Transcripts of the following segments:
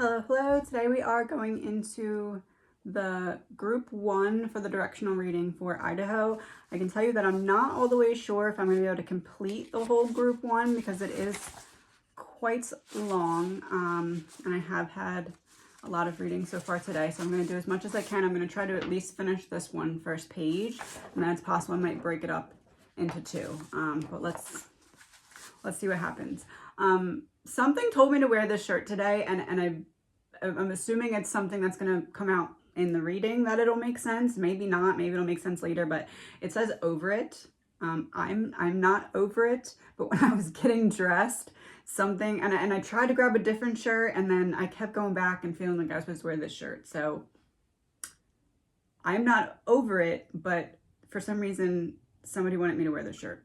Hello, hello. Today we are going into the group 1 for the directional reading for Idaho. I can tell you that I'm not all the way sure if I'm going to be able to complete the whole group 1 because it is quite long, and I have had a lot of reading so far today, so I'm going to do as much as I can. I'm going to try to at least finish this one first page, and then it's possible I might break it up into 2, but let's see what happens. Something told me to wear this shirt today, and I'm assuming it's something that's going to come out in the reading, that it'll make sense. Maybe not. Maybe it'll make sense later, but it says over it. I'm not over it, but when I was getting dressed, something, and I tried to grab a different shirt, and then I kept going back and feeling like I was supposed to wear this shirt. So I'm not over it, but for some reason, somebody wanted me to wear this shirt.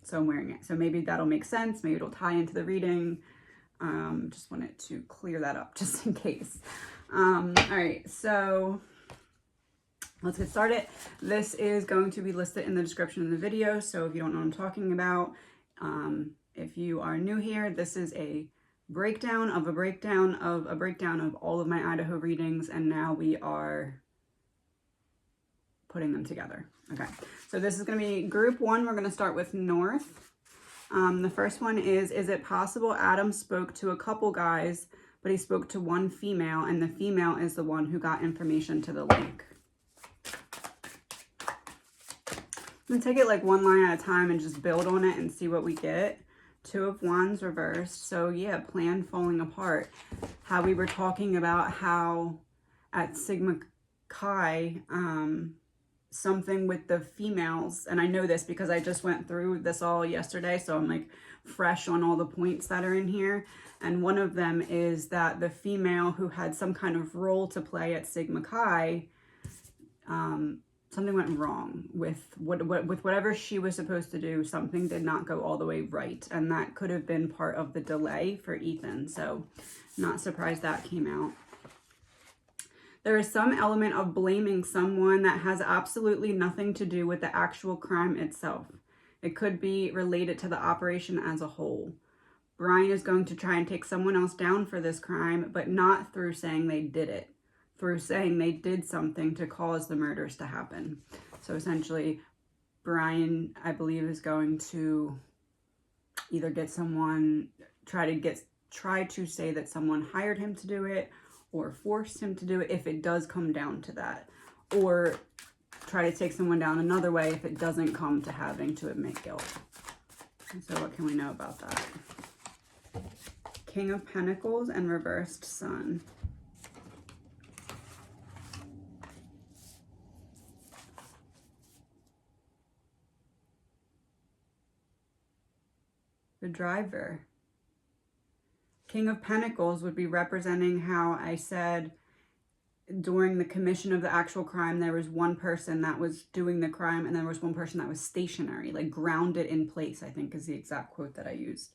So I'm wearing it. So maybe that'll make sense. Maybe it'll tie into the reading. Just wanted to clear that up just in case. All right, so let's get started. This is going to be listed in the description of the video. So if you don't know what I'm talking about, if you are new here, this is a breakdown of a breakdown of a breakdown of all of my Idaho readings. And now we are putting them together. Okay, so this is going to be group 1. We're going to start with North. The first one is it possible Adam spoke to a couple guys, but he spoke to one female, and the female is the one who got information to the link? I'm going to take it like one line at a time and just build on it and see what we get. 2 of Wands reversed. So yeah, plan falling apart. How we were talking about how at Sigma Chi, something with the females, and I know this because I just went through this all yesterday, so I'm like fresh on all the points that are in here. And one of them is that the female who had some kind of role to play at Sigma Chi, something went wrong with whatever she was supposed to do. Something did not go all the way right, and that could have been part of the delay for Ethan. So not surprised that came out. There is some element of blaming someone that has absolutely nothing to do with the actual crime itself. It could be related to the operation as a whole. Brian is going to try and take someone else down for this crime, but not through saying they did it, through saying they did something to cause the murders to happen. So essentially, Brian, I believe, is going to either get someone, try to say that someone hired him to do it, or forced him to do it if it does come down to that, or try to take someone down another way if it doesn't come to having to admit guilt. So what can we know about that? King of Pentacles and reversed Sun. The Driver. King of Pentacles would be representing how I said during the commission of the actual crime, there was one person that was doing the crime, and there was one person that was stationary, like grounded in place, I think is the exact quote that I used.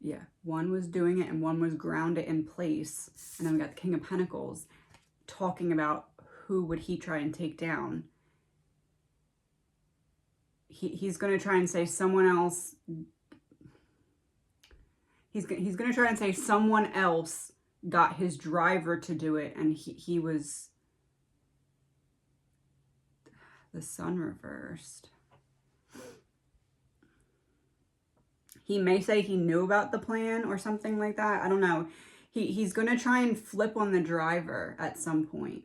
Yeah, one was doing it and one was grounded in place. And then we got the King of Pentacles talking about who would he try and take down. He's going to try and say someone else. He's going to try and say someone else got his driver to do it, and he was the Sun reversed. He may say he knew about the plan or something like that. I don't know. He's going to try and flip on the driver at some point.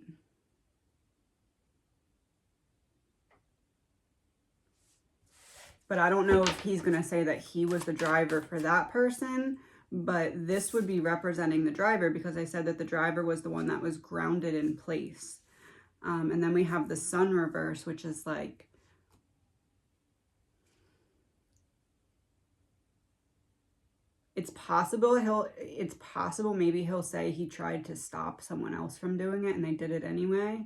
But I don't know if he's going to say that he was the driver for that person. But this would be representing the driver because I said that the driver was the one that was grounded in place. And then we have the Sun reverse, which is like, it's possible maybe he'll say he tried to stop someone else from doing it and they did it anyway.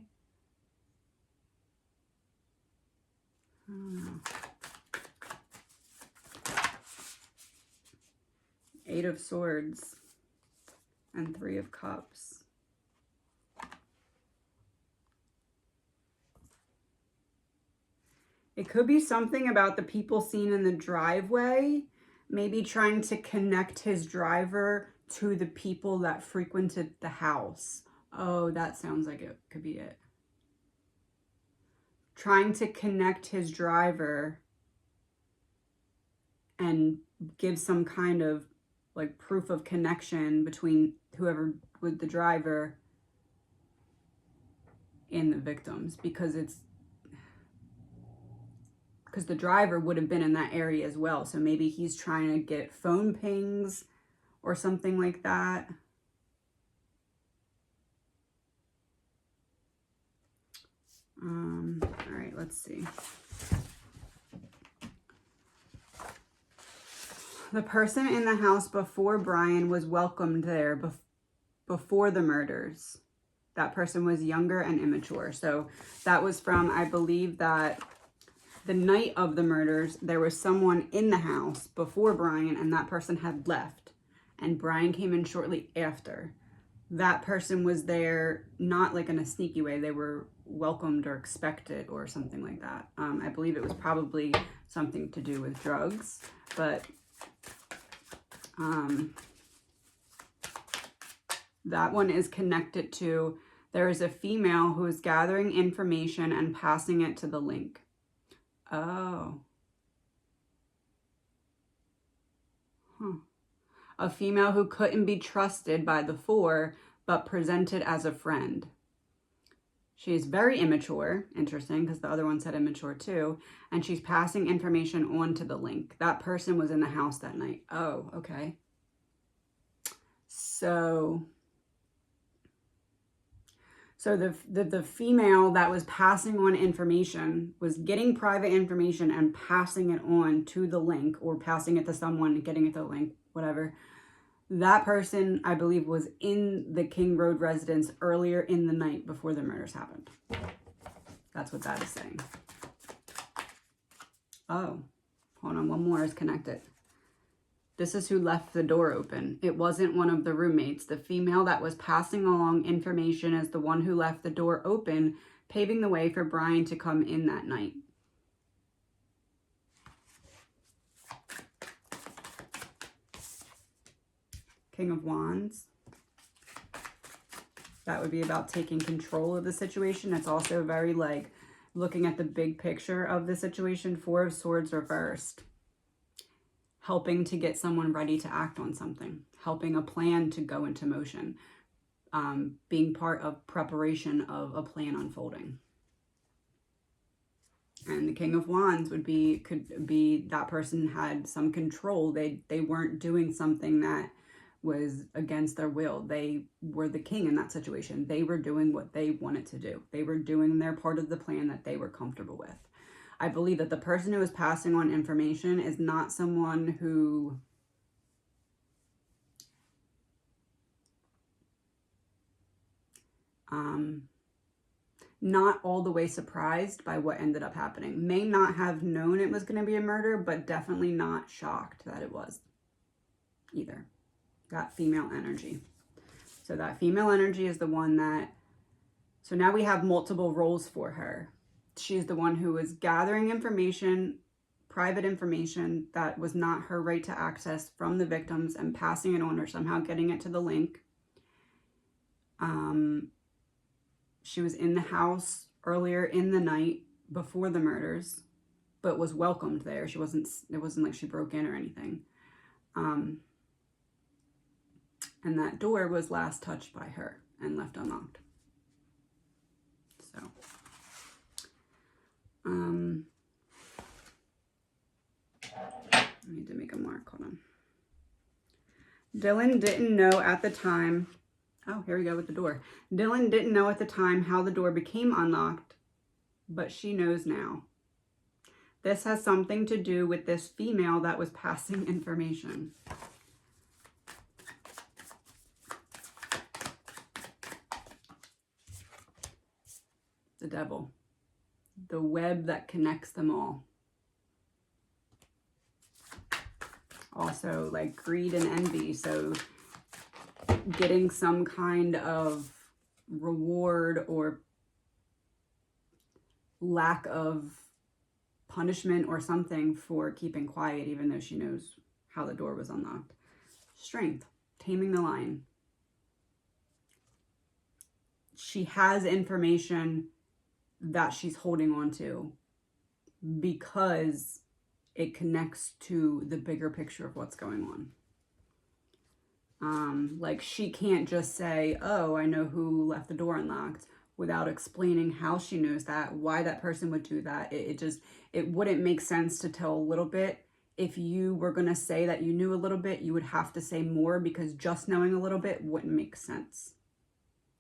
I don't know. 8 of Swords and 3 of Cups. It could be something about the people seen in the driveway Maybe trying to connect his driver to the people that frequented the house. Oh, that sounds like it could be it. Trying to connect his driver and give some kind of like proof of connection between whoever with the driver and the victims, because the driver would have been in that area as well. So maybe he's trying to get phone pings or something like that. All right, let's see. The person in the house before Brian was welcomed there before the murders. That person was younger and immature. So that was from, I believe that the night of the murders, there was someone in the house before Brian, and that person had left. And Brian came in shortly after. That person was there, not like in a sneaky way. They were welcomed or expected or something like that. I believe it was probably something to do with drugs, but that one is connected to, there is a female who is gathering information and passing it to the link. Oh. Huh. A female who couldn't be trusted by the four, but presented as a friend. She is very immature, interesting, because the other one said immature too, and she's passing information on to the link. That person was in the house that night. Oh, okay. So the female that was passing on information was getting private information and passing it on to the link, or passing it to someone, getting it to the link, whatever. That person, I believe, was in the King Road residence earlier in the night before the murders happened. That's what that is saying. Oh, hold on, one more is connected. This is who left the door open. It wasn't one of the roommates. The female that was passing along information is the one who left the door open, paving the way for Brian to come in that night. King of Wands. That would be about taking control of the situation. It's also very like looking at the big picture of the situation. Four of Swords reversed. Helping to get someone ready to act on something. Helping a plan to go into motion. Being part of preparation of a plan unfolding. And the King of Wands could be that person had some control. They weren't doing something that was against their will. They were the king in that situation. They were doing what they wanted to do. They were doing their part of the plan that they were comfortable with. I believe that the person who is passing on information is not someone who not all the way surprised by what ended up happening. May not have known it was going to be a murder, but definitely not shocked that it was either. That female energy. So that female energy is the one that, so now we have multiple roles for her. She's the one who was gathering information, private information that was not her right to access from the victims, and passing it on or somehow getting it to the link. She was in the house earlier in the night before the murders, but was welcomed there. It wasn't like she broke in or anything. And that door was last touched by her and left unlocked. So, I need to make a mark, hold on. Dylan didn't know at the time, oh, here we go with the door. Dylan didn't know at the time how the door became unlocked, but she knows now. This has something to do with this female that was passing information. The devil. The web that connects them all. Also, like greed and envy. So getting some kind of reward or lack of punishment or something for keeping quiet, even though she knows how the door was unlocked. Strength, taming the lion. She has information that she's holding on to because it connects to the bigger picture of what's going on. Like she can't just say, oh, I know who left the door unlocked, without explaining how she knows that, why that person would do that. It wouldn't make sense to tell a little bit. If you were going to say that you knew a little bit, you would have to say more, because just knowing a little bit wouldn't make sense.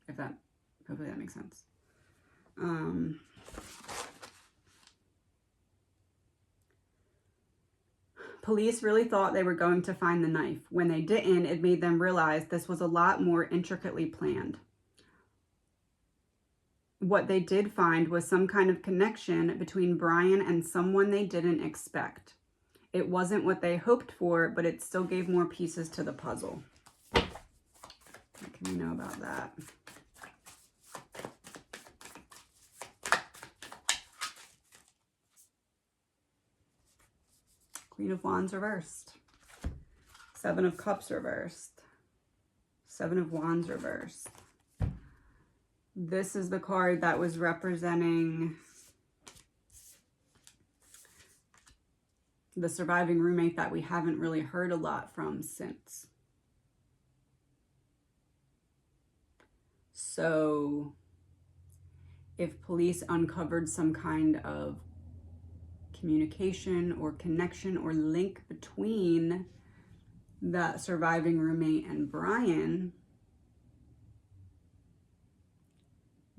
Hopefully that makes sense. Police really thought they were going to find the knife. When they didn't, it made them realize this was a lot more intricately planned. What they did find was some kind of connection between Brian and someone they didn't expect. It wasn't what they hoped for, but it still gave more pieces to the puzzle. What can we know about that? Queen of Wands reversed. Seven of Cups reversed. Seven of Wands reversed. This is the card that was representing the surviving roommate that we haven't really heard a lot from since. So if police uncovered some kind of communication or connection or link between that surviving roommate and Brian,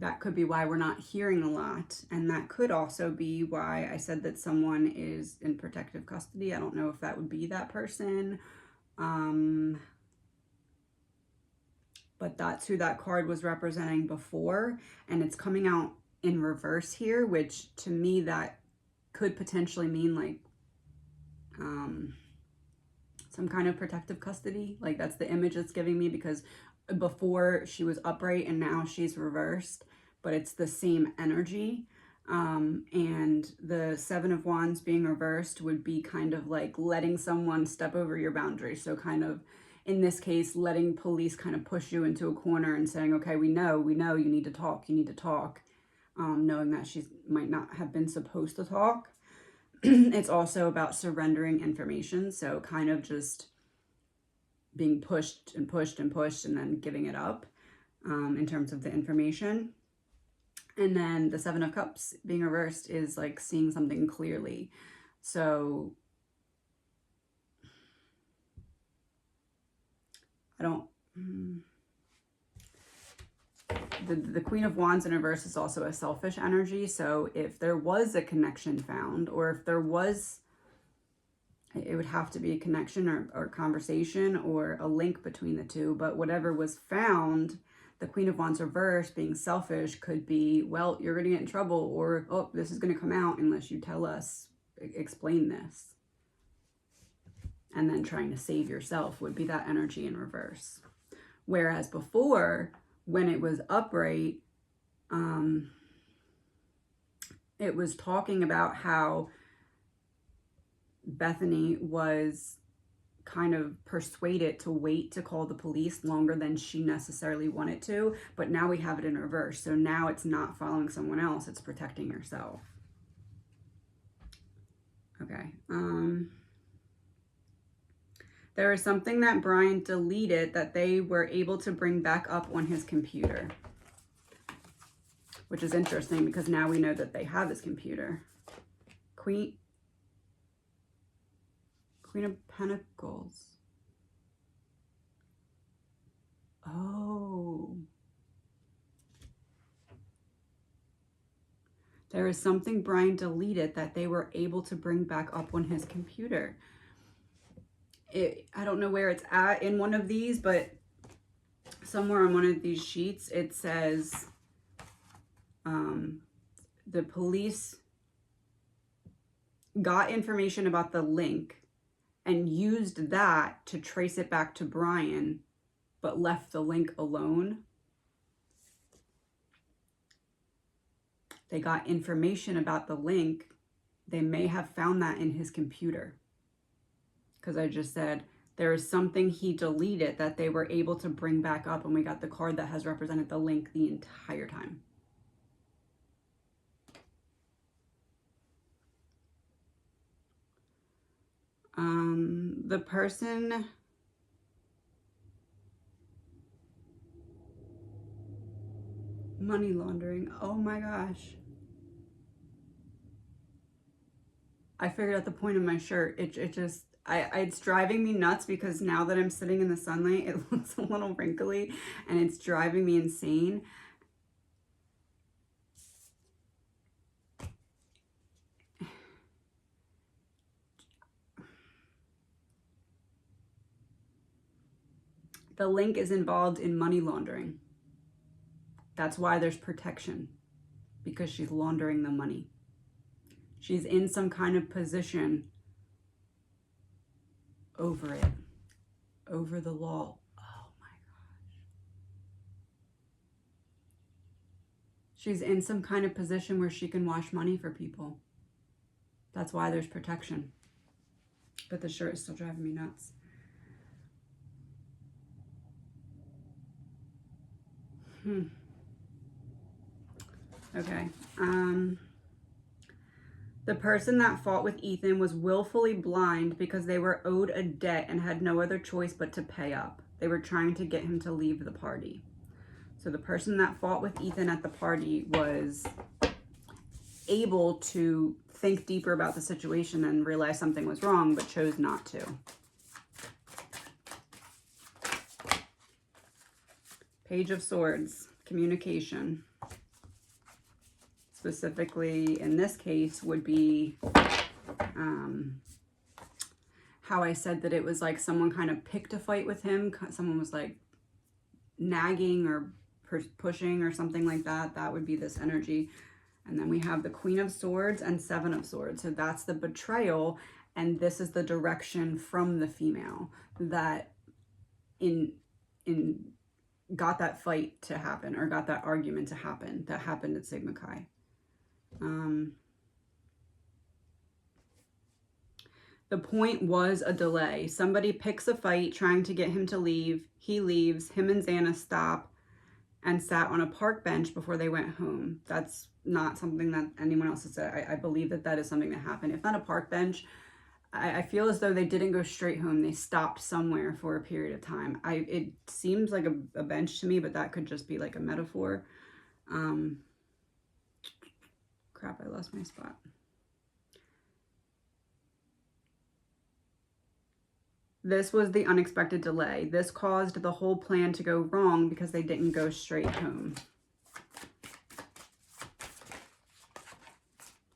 that could be why we're not hearing a lot. And that could also be why I said that someone is in protective custody. I don't know if that would be that person. But that's who that card was representing before. And it's coming out in reverse here, which to me that could potentially mean like some kind of protective custody. Like that's the image it's giving me, because before she was upright and now she's reversed, but it's the same energy. And the Seven of Wands being reversed would be kind of like letting someone step over your boundary. So kind of, in this case, letting police kind of push you into a corner and saying, okay, we know you need to talk, knowing that she might not have been supposed to talk. It's also about surrendering information. So kind of just being pushed and pushed and pushed and then giving it up in terms of the information. And then the Seven of Cups being reversed is like seeing something clearly. So I don't... The Queen of Wands in reverse is also a selfish energy. So if there was a connection found, or if there was, it would have to be a connection or conversation or a link between the two. But whatever was found, the Queen of Wands reverse being selfish could be, well, you're going to get in trouble, or, oh, this is going to come out unless you tell us, explain this. And then trying to save yourself would be that energy in reverse. Whereas before, when it was upright, it was talking about how Bethany was kind of persuaded to wait to call the police longer than she necessarily wanted to. But now we have it in reverse. So now it's not following someone else, it's protecting yourself. Okay. There is something that Brian deleted that they were able to bring back up on his computer. Which is interesting because now we know that they have his computer. Queen of Pentacles. Oh. There is something Brian deleted that they were able to bring back up on his computer. I don't know where it's at in one of these, but somewhere on one of these sheets, it says the police got information about the link and used that to trace it back to Brian, but left the link alone. They got information about the link. They may have found that in his computer. because I just said there is something he deleted that they were able to bring back up, and we got the card that has represented the link the entire time. The person money laundering. Oh my gosh. I figured out the point of my shirt. It's driving me nuts because now that I'm sitting in the sunlight, it looks a little wrinkly and it's driving me insane. The link is involved in money laundering. That's why there's protection, because she's laundering the money. She's in some kind of position over it, over the law. Oh my gosh. She's in some kind of position where she can wash money for people. That's why there's protection. But the shirt is still driving me nuts. Okay. The person that fought with Ethan was willfully blind because they were owed a debt and had no other choice but to pay up. They were trying to get him to leave the party. So the person that fought with Ethan at the party was able to think deeper about the situation and realize something was wrong, but chose not to. Page of Swords, communication. Specifically, in this case, would be how I said that it was like someone kind of picked a fight with him. Someone was like nagging or pushing or something like that. That would be this energy. And then we have the Queen of Swords and Seven of Swords. So that's the betrayal. And this is the direction from the female that got that fight to happen, or got that argument to happen that happened at Sigma Chi. The point was a delay. Somebody picks a fight trying to get him to leave. He leaves. Him and Xana stop and sat on a park bench before they went home. That's not something that anyone else has said. I believe that that is something that happened. If not a park bench, I feel as though they didn't go straight home. They stopped somewhere for a period of time. It seems like a bench to me, but that could just be like a metaphor. Crap, I lost my spot. This was the unexpected delay. This caused the whole plan to go wrong because they didn't go straight home.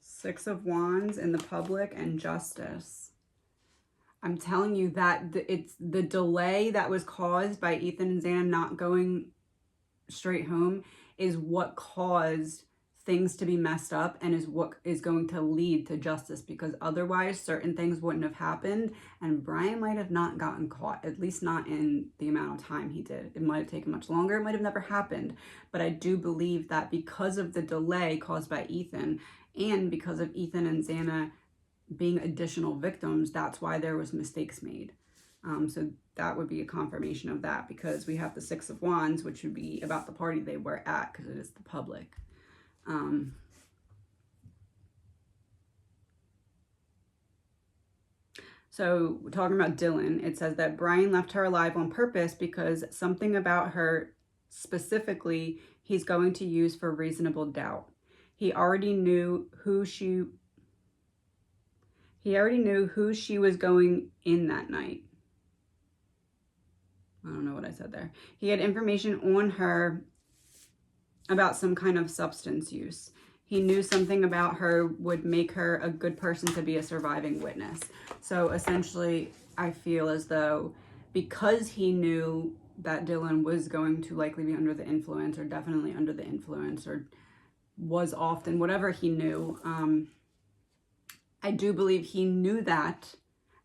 Six of Wands in the public and Justice. I'm telling you that it's the delay that was caused by Ethan and Xana not going straight home is what caused things to be messed up, and is what is going to lead to justice, because otherwise certain things wouldn't have happened and Brian might have not gotten caught, at least not in the amount of time he did. It might have taken much longer. It might have never happened. But I do believe that because of the delay caused by Ethan, and because of Ethan and Xana being additional victims, that's why there was mistakes made. So that would be a confirmation of that, because we have the Six of Wands, which would be about the party they were at, because it is the public. So talking about Dylan, it says that Brian left her alive on purpose because something about her specifically he's going to use for reasonable doubt. He already knew who she was going in that night. I don't know what I said there. He had information on her about some kind of substance use. He knew something about her would make her a good person to be a surviving witness. So essentially, I feel as though because he knew that Dylan was going to likely be under the influence, or definitely under the influence, or was often, whatever he knew, I do believe he knew that.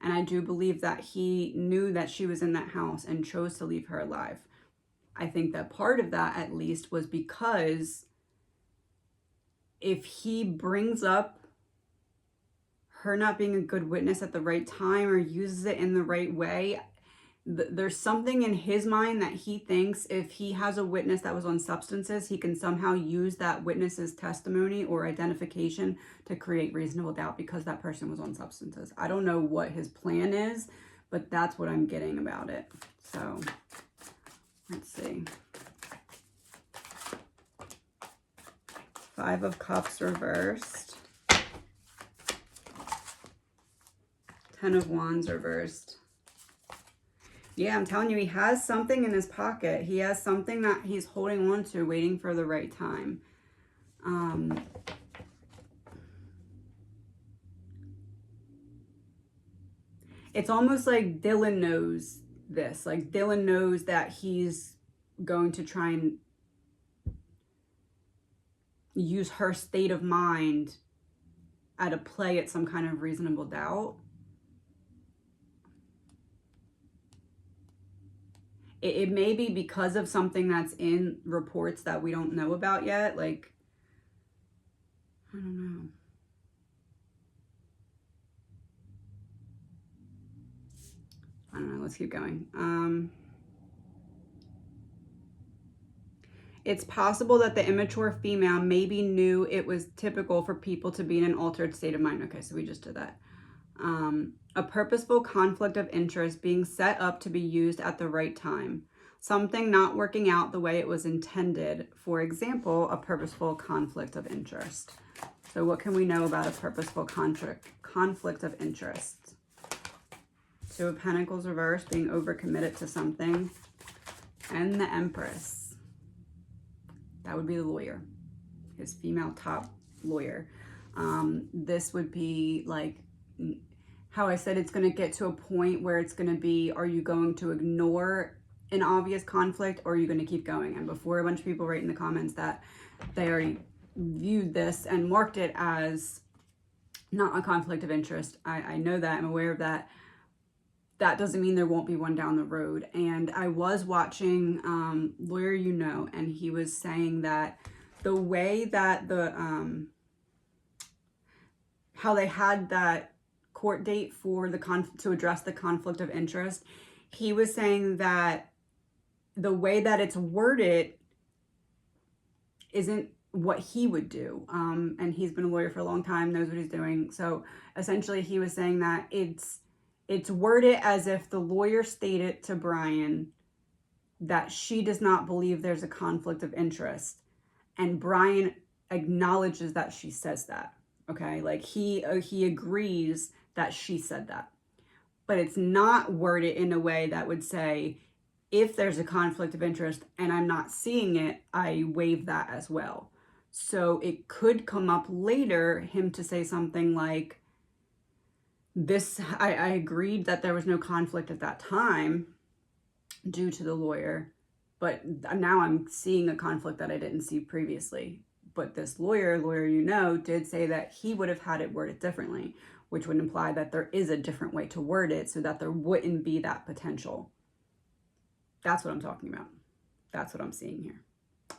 And I do believe that he knew that she was in that house and chose to leave her alive. I think that part of that, at least, was because if he brings up her not being a good witness at the right time or uses it in the right way. There's something in his mind that he thinks if he has a witness that was on substances, he can somehow use that witness's testimony or identification to create reasonable doubt because that person was on substances. I don't know what his plan is, but that's what I'm getting about it. So let's see. 5 of Cups reversed. 10 of Wands reversed. Yeah, I'm telling you, he has something in his pocket. He has something that he's holding on to, waiting for the right time. It's almost like Dylan knows this. Like Dylan knows that he's going to try and use her state of mind at a play at some kind of reasonable doubt. It may be because of something that's in reports that we don't know about yet. Like, I don't know. I don't know. Let's keep going. It's possible that the immature female maybe knew it was typical for people to be in an altered state of mind. Okay, so we just did that. A purposeful conflict of interest being set up to be used at the right time. Something not working out the way it was intended. For example, a purposeful conflict of interest. So what can we know about a purposeful conflict of interest? 2 of Pentacles reversed, being overcommitted to something. And the Empress. That would be the lawyer. His female top lawyer. This would be like how I said it's going to get to a point where it's going to be, are you going to ignore an obvious conflict or are you going to keep going? And before a bunch of people write in the comments that they already viewed this and marked it as not a conflict of interest, I know that, I'm aware of that. That doesn't mean there won't be one down the road. And I was watching Lawyer You Know, and he was saying that the way that how they had that court date for the to address the conflict of interest, he was saying that the way that it's worded isn't what he would do. And he's been a lawyer for a long time, knows what he's doing. So essentially he was saying that it's worded as if the lawyer stated to Brian that she does not believe there's a conflict of interest. And Brian acknowledges that she says that. Okay, like he agrees that she said that. But it's not worded in a way that would say, if there's a conflict of interest and I'm not seeing it, I waive that as well. So it could come up later, him to say something like, this, I agreed that there was no conflict at that time due to the lawyer, but now I'm seeing a conflict that I didn't see previously. But this lawyer you know, did say that he would have had it worded differently, which would imply that there is a different way to word it so that there wouldn't be that potential. That's what I'm talking about. That's what I'm seeing here.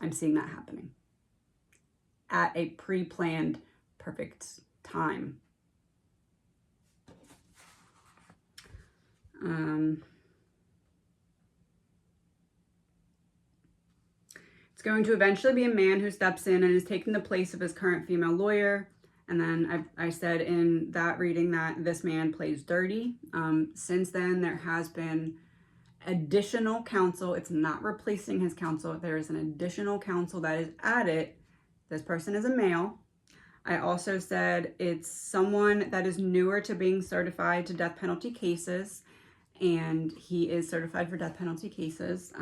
I'm seeing that happening at a pre-planned, perfect time. It's going to eventually be a man who steps in and is taking the place of his current female lawyer. And then I said in that reading that this man plays dirty. Since then, there has been additional counsel. It's not replacing his counsel. There is an additional counsel that is added. This person is a male. I also said it's someone that is newer to being certified to death penalty cases. And he is certified for death penalty cases.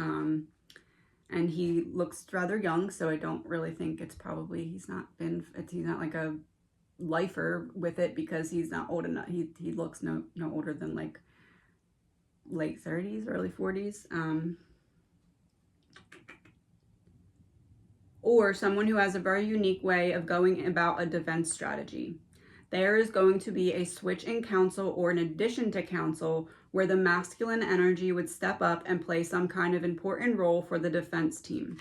And he looks rather young, so I don't really think it's probably, he's not like a lifer with it because he's not old enough. He looks no older than like late 30s, early 40s. Or someone who has a very unique way of going about a defense strategy. There is going to be a switch in counsel or an addition to counsel where the masculine energy would step up and play some kind of important role for the defense team.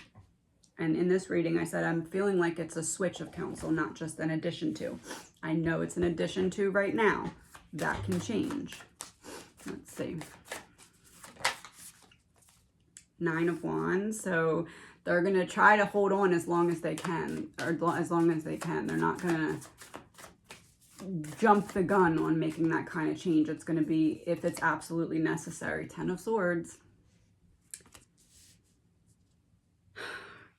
And in this reading, I said, I'm feeling like it's a switch of counsel, not just an addition to. I know it's an addition to right now. That can change. Let's see. 9 of Wands. So they're going to try to hold on as long as they can, or as long as they can. They're not going to jump the gun on making that kind of change. It's going to be if it's absolutely necessary. 10 of Swords.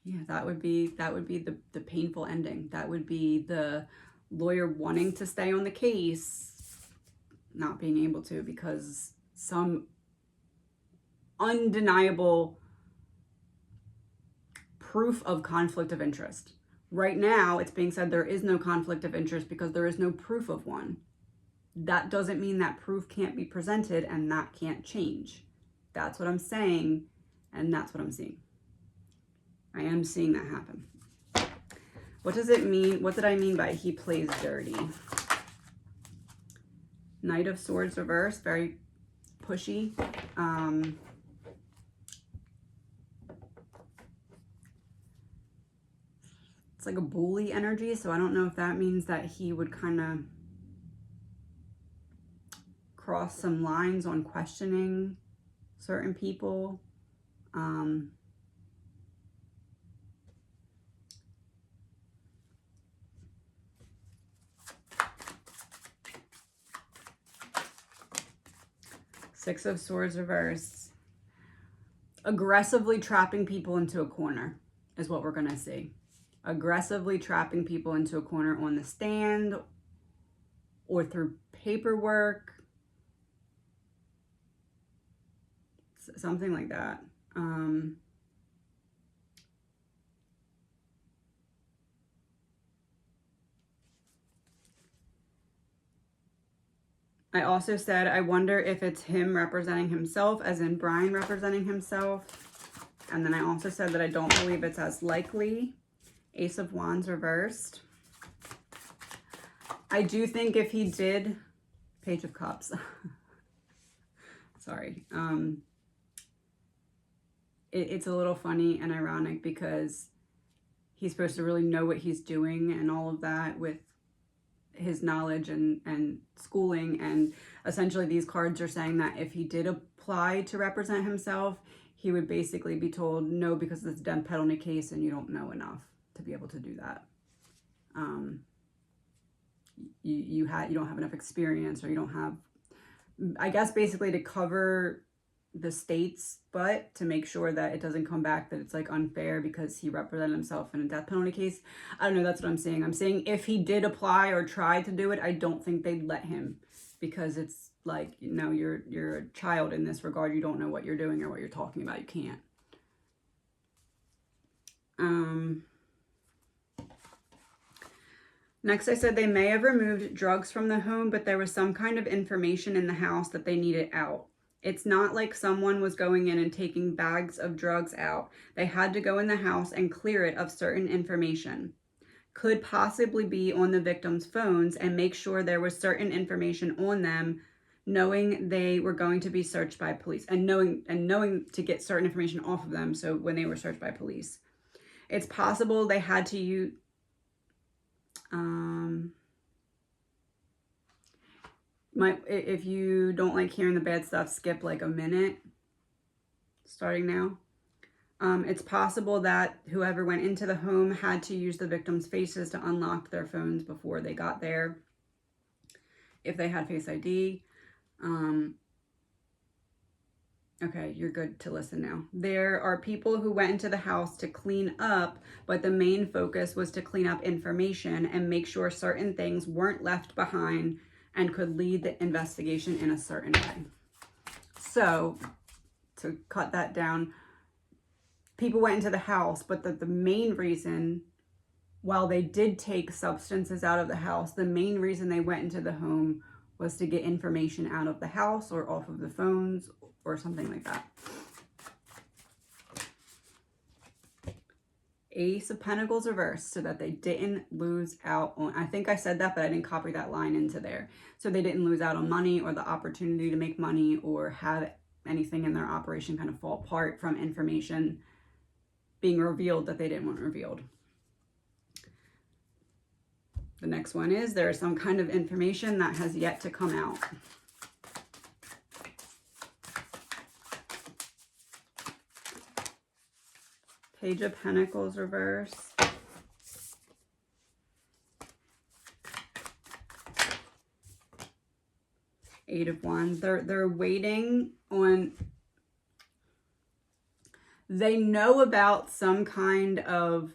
Yeah, that would be the painful ending. That would be the lawyer wanting to stay on the case, not being able to because some undeniable proof of conflict of interest. Right now, it's being said there is no conflict of interest because there is no proof of one. That doesn't mean that proof can't be presented and that can't change. That's what I'm saying, and that's what I'm seeing. I am seeing that happen. What does it mean? What did I mean by he plays dirty? Knight of Swords reverse, very pushy. It's like a bully energy, so I don't know if that means that he would kind of cross some lines on questioning certain people. Six of Swords reverse. Aggressively trapping people into a corner is what we're going to see. Aggressively trapping people into a corner on the stand or through paperwork. Something like that. I also said, I wonder if it's him representing himself, as in Brian representing himself. And then I also said that I don't believe it's as likely. Ace of Wands reversed. I do think if he did, Page of Cups. Sorry. It's a little funny and ironic because he's supposed to really know what he's doing and all of that with his knowledge and schooling. And essentially these cards are saying that if he did apply to represent himself, he would basically be told no because it's a death penalty case and you don't know enough to be able to do that. You don't have enough experience, or you don't have, I guess basically to cover the state's butt to make sure that it doesn't come back that it's like unfair because he represented himself in a death penalty case. I don't know, that's what I'm saying. I'm saying if he did apply or try to do it, I don't think they'd let him because it's like, you know, you're a child in this regard. You don't know what you're doing or what you're talking about. You can't. Next, I said they may have removed drugs from the home, but there was some kind of information in the house that they needed out. It's not like someone was going in and taking bags of drugs out. They had to go in the house and clear it of certain information. Could possibly be on the victim's phones and make sure there was certain information on them, knowing they were going to be searched by police and knowing to get certain information off of them. So when they were searched by police, it's possible they had to use, if you don't like hearing the bad stuff, skip like a minute starting now. It's possible that whoever went into the home had to use the victim's faces to unlock their phones before they got there, if they had Face ID. Okay, you're good to listen now. There are people who went into the house to clean up, but the main focus was to clean up information and make sure certain things weren't left behind and could lead the investigation in a certain way. So, to cut that down, people went into the house, but the main reason, while they did take substances out of the house, the main reason they went into the home was to get information out of the house or off of the phones or something like that. Ace of Pentacles reversed, so that they didn't lose out on, I think I said that, but I didn't copy that line into there. So they didn't lose out on money or the opportunity to make money or have anything in their operation kind of fall apart from information being revealed that they didn't want revealed. The next one is there is some kind of information that has yet to come out. Page of Pentacles reverse. Eight of Wands. They're waiting on, they know about some kind of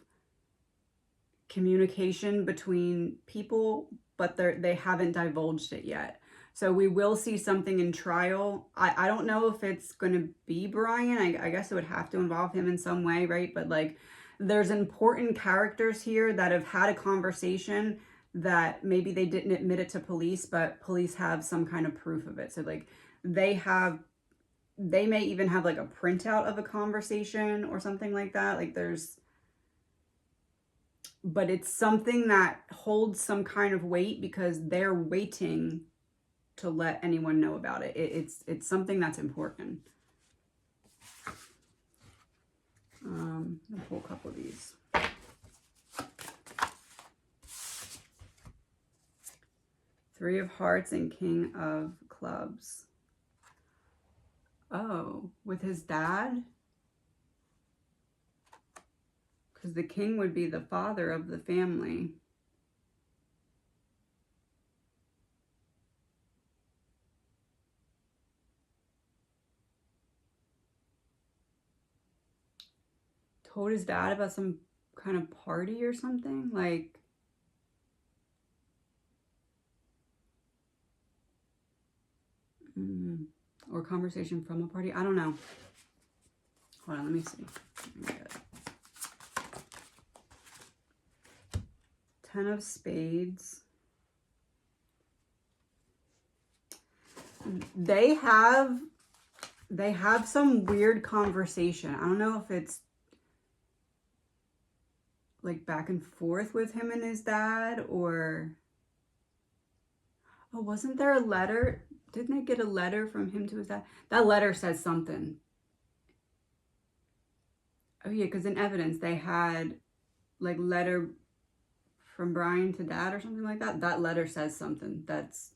communication between people, but they haven't divulged it yet. So we will see something in trial. I don't know if it's going to be Brian. I guess it would have to involve him in some way, right? But like, there's important characters here that have had a conversation that maybe they didn't admit it to police, but police have some kind of proof of it. So like, they may even have like a printout of a conversation or something like that. Like but it's something that holds some kind of weight because they're waiting to let anyone know about it. It's something that's important. I'll pull a couple of these. Three of Hearts and King of Clubs. Oh, with his dad? Because the king would be the father of the family. Told his dad about some kind of party or something? Like, or conversation from a party? I don't know. Hold on, let me see. Ten of Spades. They have some weird conversation. I don't know if it's like back and forth with him and his dad, or oh, wasn't there a letter? Didn't they get a letter from him to his dad? That letter says something. Oh yeah, because in evidence they had like letter from Brian to dad or something like that. That letter says something that's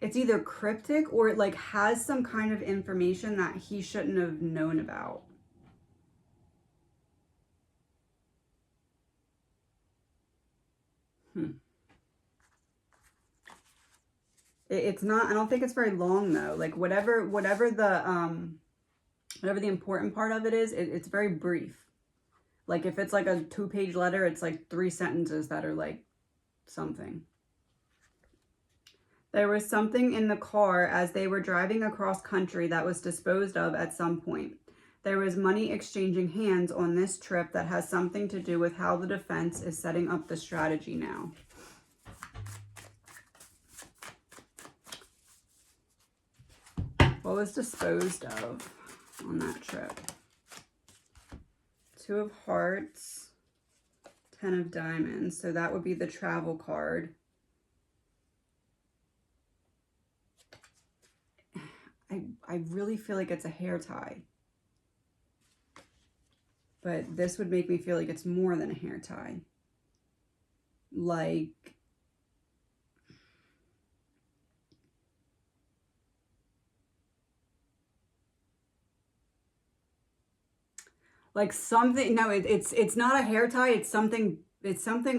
it's either cryptic or it like has some kind of information that he shouldn't have known about. It's not, I don't think it's very long though. Like whatever the important part of it is, it's very brief. Like if it's like a 2-page letter, it's like 3 sentences that are like something. There was something in the car as they were driving across country that was disposed of at some point. There was money exchanging hands on this trip that has something to do with how the defense is setting up the strategy now. What was disposed of on that trip? Two of Hearts, 10 of Diamonds. So that would be the travel card. I really feel like it's a hair tie. But this would make me feel like it's more than a hair tie. Like something, no, it's not a hair tie, it's something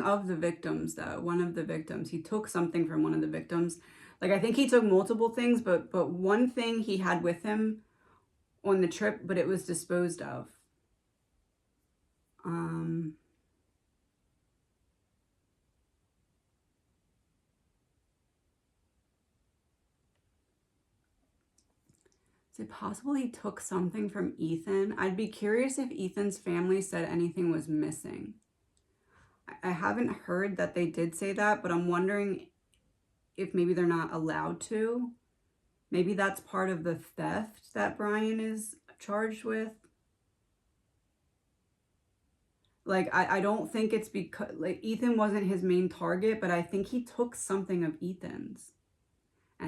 of the victims though. One of the victims. He took something from one of the victims. Like I think he took multiple things, but one thing he had with him on the trip, but it was disposed of. Is it possible he took something from Ethan? I'd be curious if Ethan's family said anything was missing. I haven't heard that they did say that, but I'm wondering if maybe they're not allowed to. Maybe that's part of the theft that Brian is charged with. Like, I don't think it's because, like, Ethan wasn't his main target, but I think he took something of Ethan's.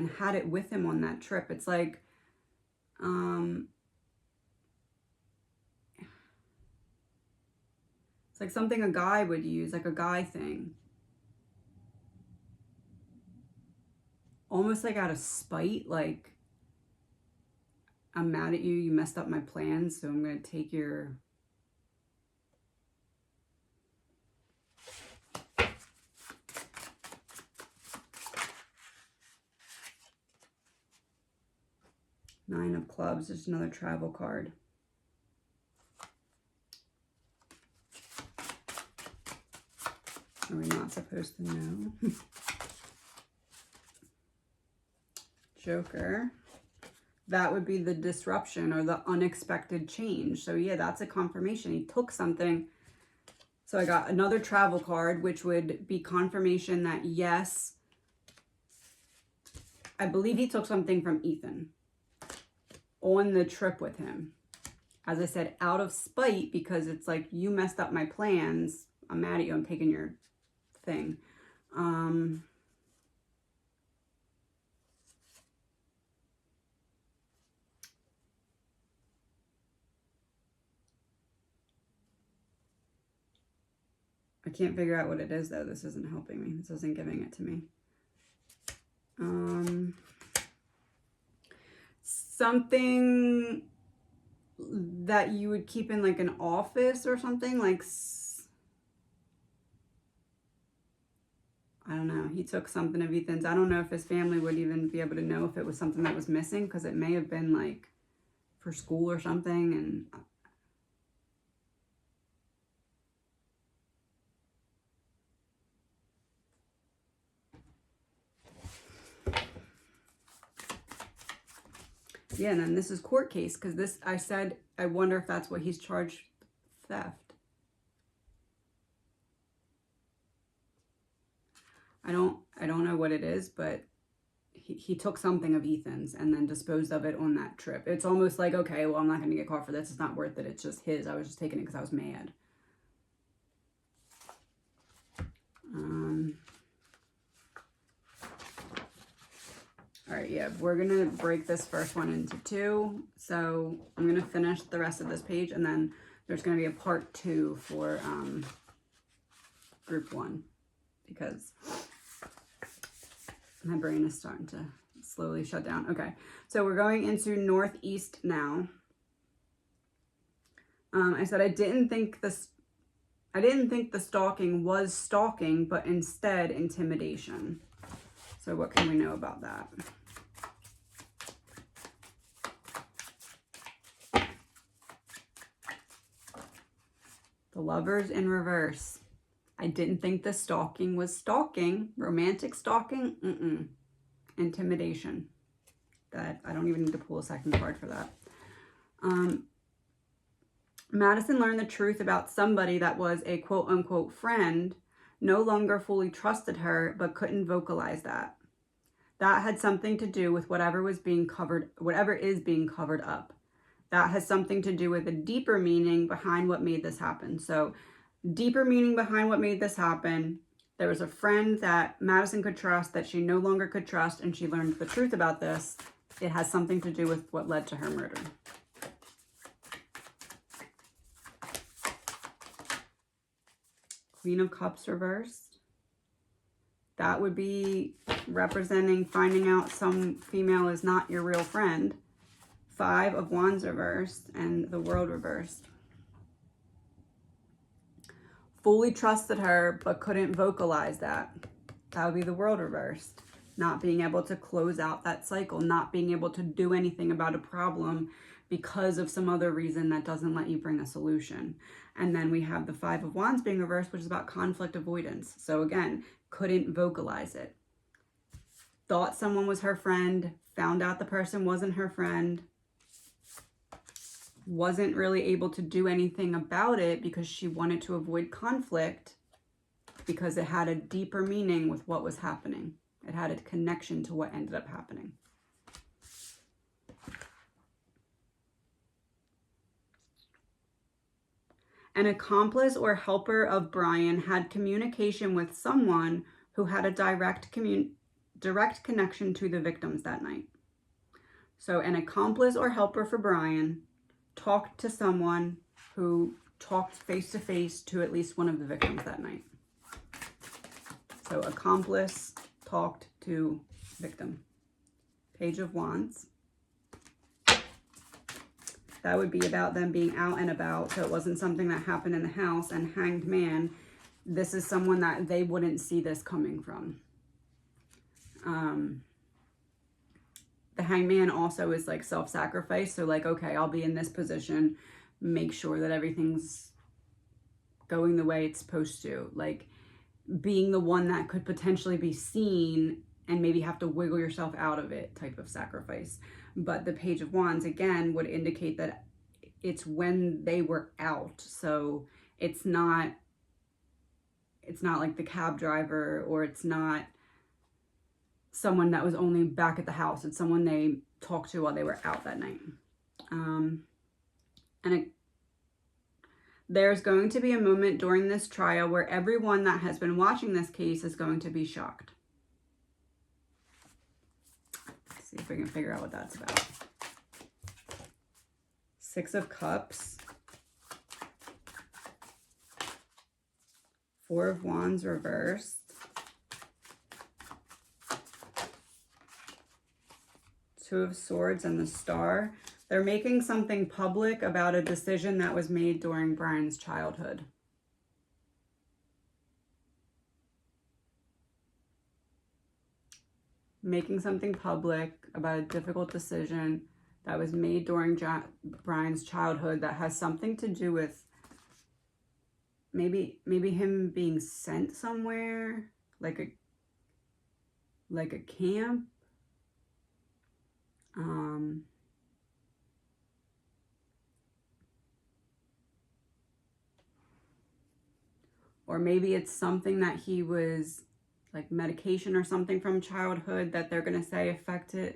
and had it with him on that trip. It's like, it's like something a guy would use, like a guy thing. Almost like out of spite, like, I'm mad at you, you messed up my plans, so I'm going to take your... Nine of Clubs, there's another travel card. Are we not supposed to know? Joker. That would be the disruption or the unexpected change. So yeah, that's a confirmation. He took something. So I got another travel card, which would be confirmation that yes, I believe he took something from Ethan on the trip with him. As I said, out of spite, because it's like, you messed up my plans. I'm mad at you. I'm taking your thing. I can't figure out what it is, though. This isn't helping me. This isn't giving it to me. Something that you would keep in like an office or something, like, I don't know. He took something of Ethan's. I don't know if his family would even be able to know if it was something that was missing, because it may have been like for school or something. And yeah, and then this is court case, because this, I said, I wonder if that's what he's charged, theft. I don't know what it is, but he took something of Ethan's and then disposed of it on that trip. It's almost like, okay, well, I'm not going to get caught for this. It's not worth it. It's just his. I was just taking it because I was mad. All right, yeah, we're going to break this first one into two. So I'm going to finish the rest of this page, and then there's going to be a part 2 for group 1, because my brain is starting to slowly shut down. Okay, so we're going into Northeast now. I said I didn't think the stalking was stalking, but instead intimidation. So what can we know about that? The Lovers in reverse. I didn't think the stalking was stalking. Romantic stalking? Intimidation. That I don't even need to pull a second card for that. Madison learned the truth about somebody that was a quote-unquote friend, no longer fully trusted her, but couldn't vocalize that. That had something to do with whatever is being covered up. That has something to do with a deeper meaning behind what made this happen. So, deeper meaning behind what made this happen. There was a friend that Madison could trust that she no longer could trust, and she learned the truth about this. It has something to do with what led to her murder. Queen of Cups reversed. That would be representing finding out some female is not your real friend. 5 of Wands reversed, and the World reversed. Fully trusted her, but couldn't vocalize that. That would be the World reversed. Not being able to close out that cycle, not being able to do anything about a problem because of some other reason that doesn't let you bring a solution. And then we have the 5 of Wands being reversed, which is about conflict avoidance. So again, couldn't vocalize it. Thought someone was her friend, found out the person wasn't her friend, wasn't really able to do anything about it because she wanted to avoid conflict, because it had a deeper meaning with what was happening. It had a connection to what ended up happening. An accomplice or helper of Brian had communication with someone who had a direct direct connection to the victims that night. So an accomplice or helper for Brian talked to someone who talked face-to-face to at least one of the victims that night. So accomplice talked to victim. Page of Wands. That would be about them being out and about. So it wasn't something that happened in the house. And Hanged Man, this is someone that they wouldn't see this coming from. The Hanged Man also is like self-sacrifice. So like, okay, I'll be in this position, make sure that everything's going the way it's supposed to. Like being the one that could potentially be seen and maybe have to wiggle yourself out of it type of sacrifice. But the Page of Wands, again, would indicate that it's when they were out. So it's not like the cab driver, or it's not someone that was only back at the house. It's someone they talked to while they were out that night. There's going to be a moment during this trial where everyone that has been watching this case is going to be shocked. Let's see if we can figure out what that's about. Six of Cups. Four of Wands reversed. Two of Swords and the Star. They're making something public about a decision that was made during Brian's childhood. Making something public about a difficult decision that was made during Brian's childhood that has something to do with maybe him being sent somewhere, like a camp. Or maybe it's something that he was, like medication or something from childhood that they're going to say affected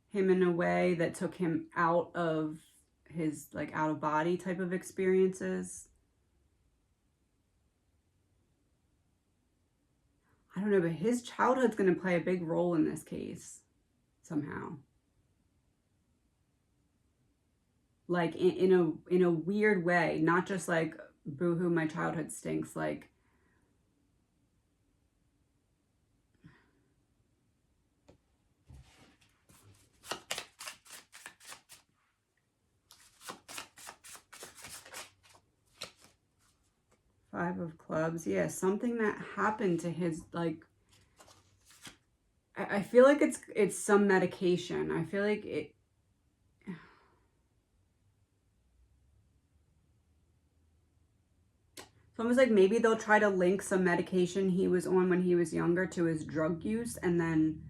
him in a way that took him out of his, like, out of body type of experiences. I don't know, but his childhood's going to play a big role in this case somehow. Like in a weird way, not just like, boo-hoo, my childhood stinks, like Five of Clubs. Yeah, something that happened to his, like, I feel like it's some medication. I feel like it, it's almost like maybe they'll try to link some medication he was on when he was younger to his drug use, and then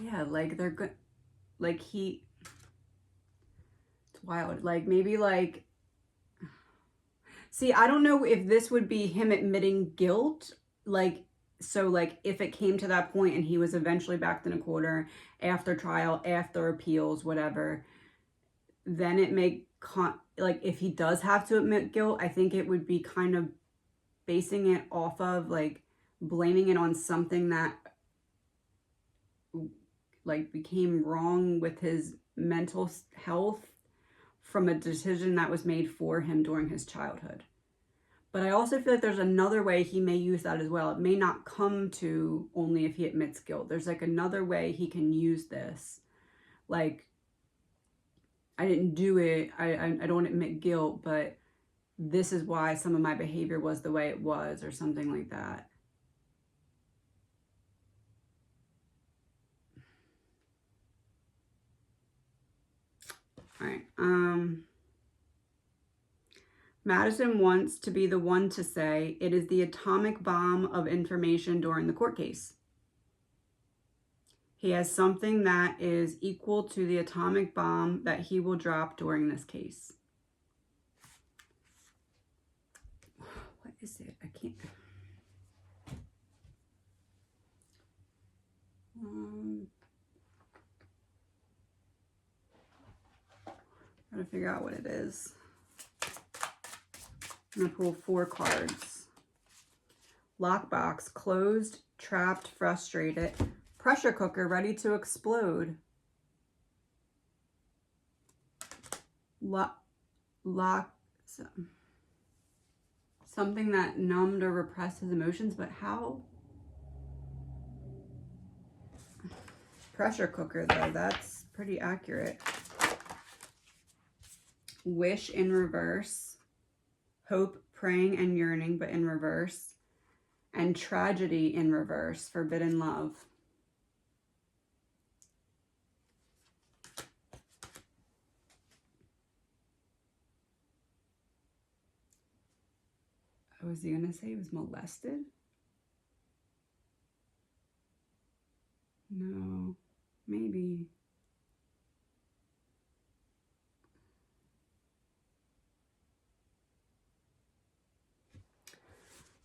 yeah, like they're good, like it's wild. Like maybe like, see, I don't know if this would be him admitting guilt, like, so like if it came to that point and he was eventually backed in a corner after trial, after appeals, whatever, then it may, like if he does have to admit guilt, I think it would be kind of basing it off of, like, blaming it on something that, like, became wrong with his mental health from a decision that was made for him during his childhood. But I also feel like there's another way he may use that as well. It may not come to only if he admits guilt. There's like another way he can use this. Like, I didn't do it. I don't admit guilt, but this is why some of my behavior was the way it was, or something like that. All right. Madison wants to be the one to say it is the atomic bomb of information during the court case. He has something that is equal to the atomic bomb that he will drop during this case. What is it? I can't. Gotta figure out what it is. I'm gonna pull 4 cards. Lockbox, closed, trapped, frustrated. Pressure cooker, ready to explode. Something that numbed or repressed his emotions, but how? Pressure cooker, though, that's pretty accurate. Wish in reverse. Hope, praying and yearning, but in reverse. And tragedy in reverse, forbidden love. Was he going to say he was molested? No, maybe.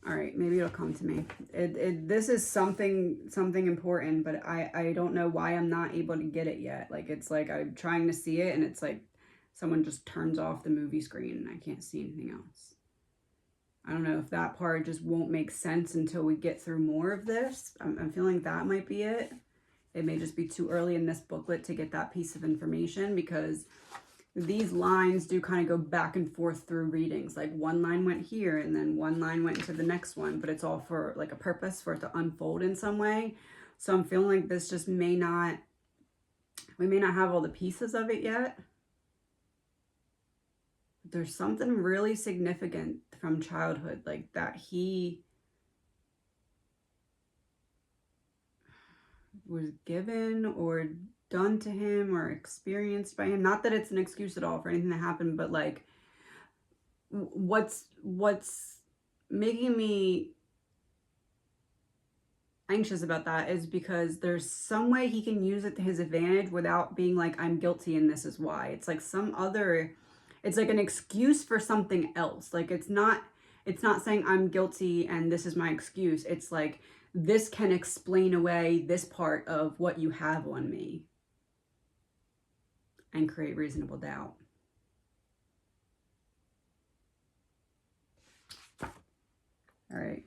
All right, maybe it'll come to me. This is something important, but I don't know why I'm not able to get it yet. Like, it's like I'm trying to see it, and it's like someone just turns off the movie screen, and I can't see anything else. I don't know if that part just won't make sense until we get through more of this. I'm feeling that might be it. It may just be too early in this booklet to get that piece of information, because these lines do kind of go back and forth through readings. Like, one line went here and then one line went into the next one, but it's all for like a purpose, for it to unfold in some way. So I'm feeling like this just we may not have all the pieces of it yet. There's something really significant from childhood, like that he was given or done to him or experienced by him. Not that it's an excuse at all for anything that happened, but like what's making me anxious about that is because there's some way he can use it to his advantage without being like, I'm guilty and this is why. It's like it's like an excuse for something else. Like, it's not saying I'm guilty and this is my excuse. It's like, this can explain away this part of what you have on me and create reasonable doubt. All right.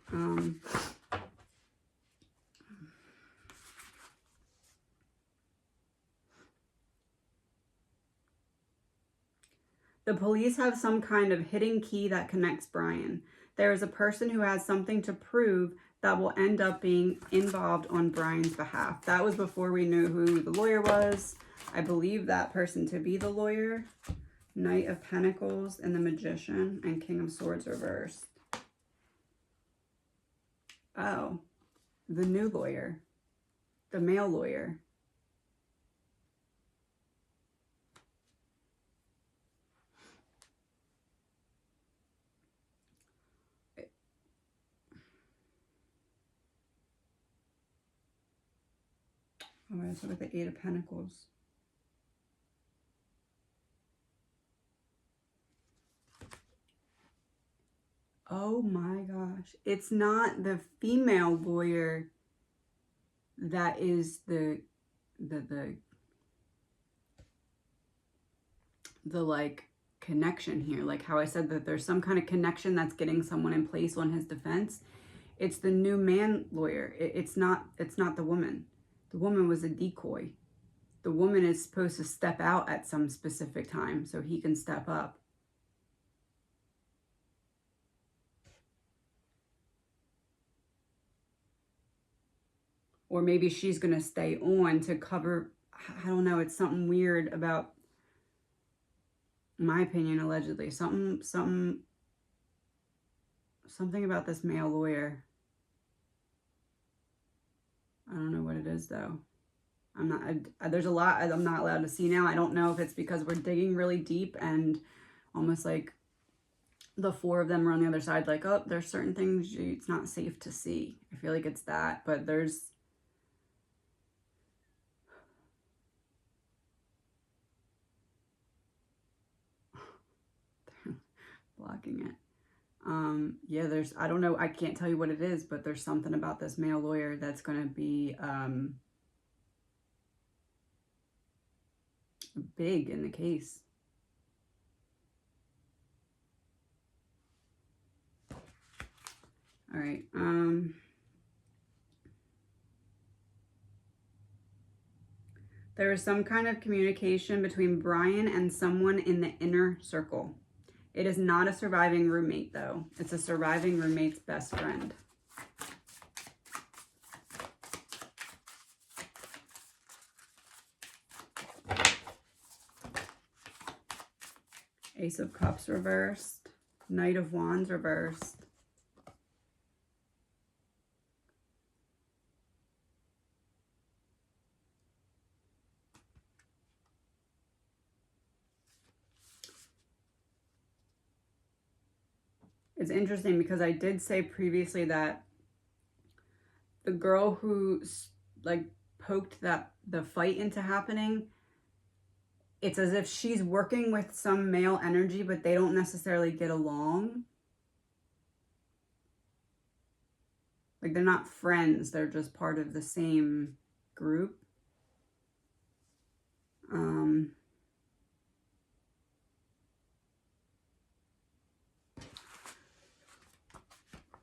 The police have some kind of hidden key that connects Brian. There is a person who has something to prove that will end up being involved on Brian's behalf. That was before we knew who the lawyer was. I believe that person to be the lawyer. Knight of Pentacles and the Magician and King of Swords reversed. Oh, the new lawyer. The male lawyer. All right, let's look at the 8 of Pentacles. Oh my gosh. It's not the female lawyer that is the like connection here. Like how I said that there's some kind of connection that's getting someone in place on his defense. It's the new man lawyer. It's not the woman. The woman was a decoy. The woman is supposed to step out at some specific time so he can step up. Or maybe she's going to stay on to cover, I don't know, it's something weird about, in my opinion, allegedly. Something about this male lawyer. I don't know what it is, though. There's a lot I'm not allowed to see now. I don't know if it's because we're digging really deep and almost like the 4 of them are on the other side, like, oh, there's certain things it's not safe to see. I feel like it's that, but there's... blocking it. Yeah, I don't know, I can't tell you what it is, but there's something about this male lawyer that's going to be big in the case. All right. There is some kind of communication between Brian and someone in the inner circle. It is not a surviving roommate, though. It's a surviving roommate's best friend. Ace of Cups reversed. Knight of Wands reversed. It's interesting because I did say previously that the girl who like poked the fight into happening, it's as if she's working with some male energy, but they don't necessarily get along. Like they're not friends, they're just part of the same group.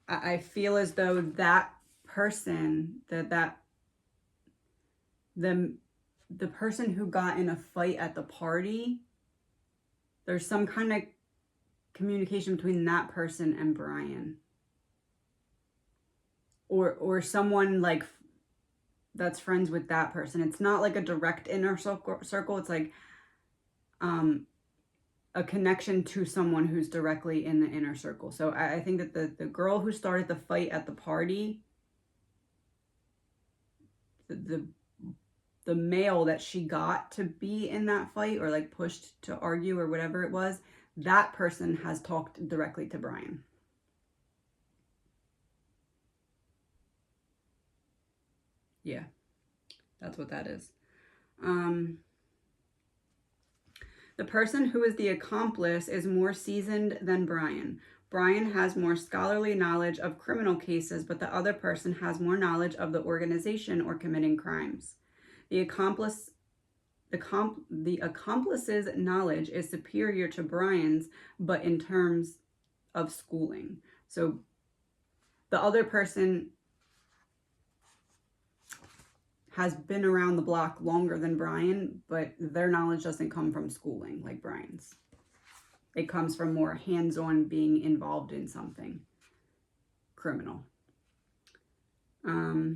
I feel as though that person, the person who got in a fight at the party, there's some kind of communication between that person and Brian. Or someone like that's friends with that person. It's not like a direct inner circle. It's like a connection to someone who's directly in the inner circle. So I think that the girl who started the fight at the party, the male that she got to be in that fight or like pushed to argue or whatever it was, that person has talked directly to Brian. Yeah, that's what that is. The person who is the accomplice is more seasoned than Brian. Brian has more scholarly knowledge of criminal cases, but the other person has more knowledge of the organization or committing crimes. The accomplice's knowledge is superior to Brian's, but in terms of schooling. So the other person has been around the block longer than Brian, but their knowledge doesn't come from schooling like Brian's. It comes from more hands-on being involved in something criminal. Oh,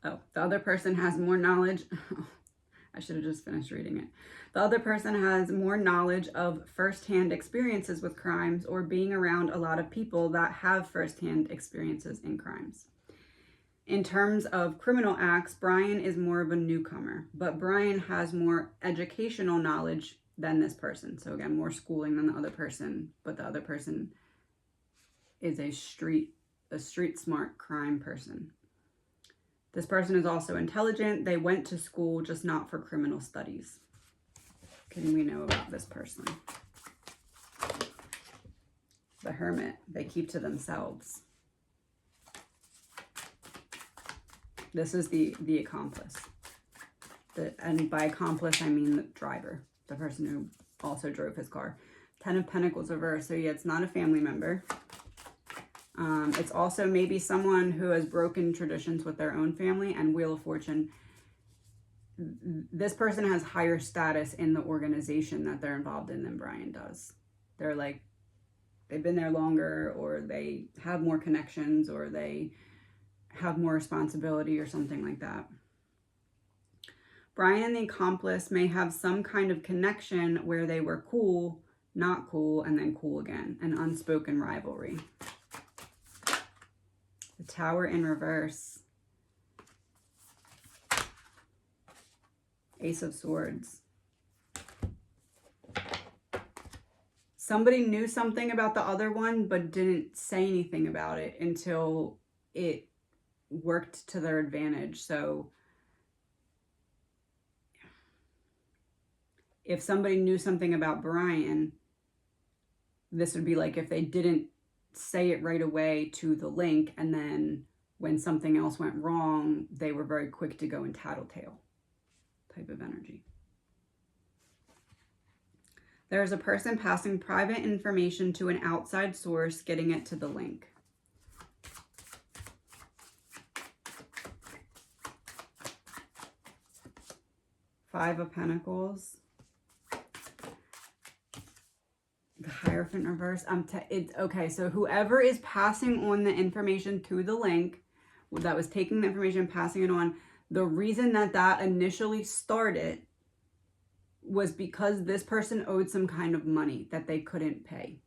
the other person has more knowledge. I should have just finished reading it. The other person has more knowledge of firsthand experiences with crimes or being around a lot of people that have firsthand experiences in crimes. In terms of criminal acts, Brian is more of a newcomer, but Brian has more educational knowledge than this person. So again, more schooling than the other person, but the other person is a street smart crime person. This person is also intelligent. They went to school, just not for criminal studies. What can we know about this person? The Hermit. They keep to themselves. This is the accomplice. And by accomplice, I mean the driver, the person who also drove his car. 10 of Pentacles reversed. So yeah, it's not a family member. It's also maybe someone who has broken traditions with their own family. And Wheel of Fortune. This person has higher status in the organization that they're involved in than Brian does. They're like, they've been there longer, or they have more connections, or they have more responsibility or something like that. Brian and the accomplice may have some kind of connection where they were cool, not cool, and then cool again. An unspoken rivalry. The Tower in reverse. Ace of Swords. Somebody knew something about the other one, but didn't say anything about it until it worked to their advantage. So if somebody knew something about Brian, this would be like if they didn't say it right away to the link, and then when something else went wrong, they were very quick to go and tattletale type of energy. There is a person passing private information to an outside source, getting it to the link. Five of Pentacles. The Hierophant reverse. It's okay. So whoever is passing on the information to the link, that was taking the information and passing it on, the reason that initially started was because this person owed some kind of money that they couldn't pay.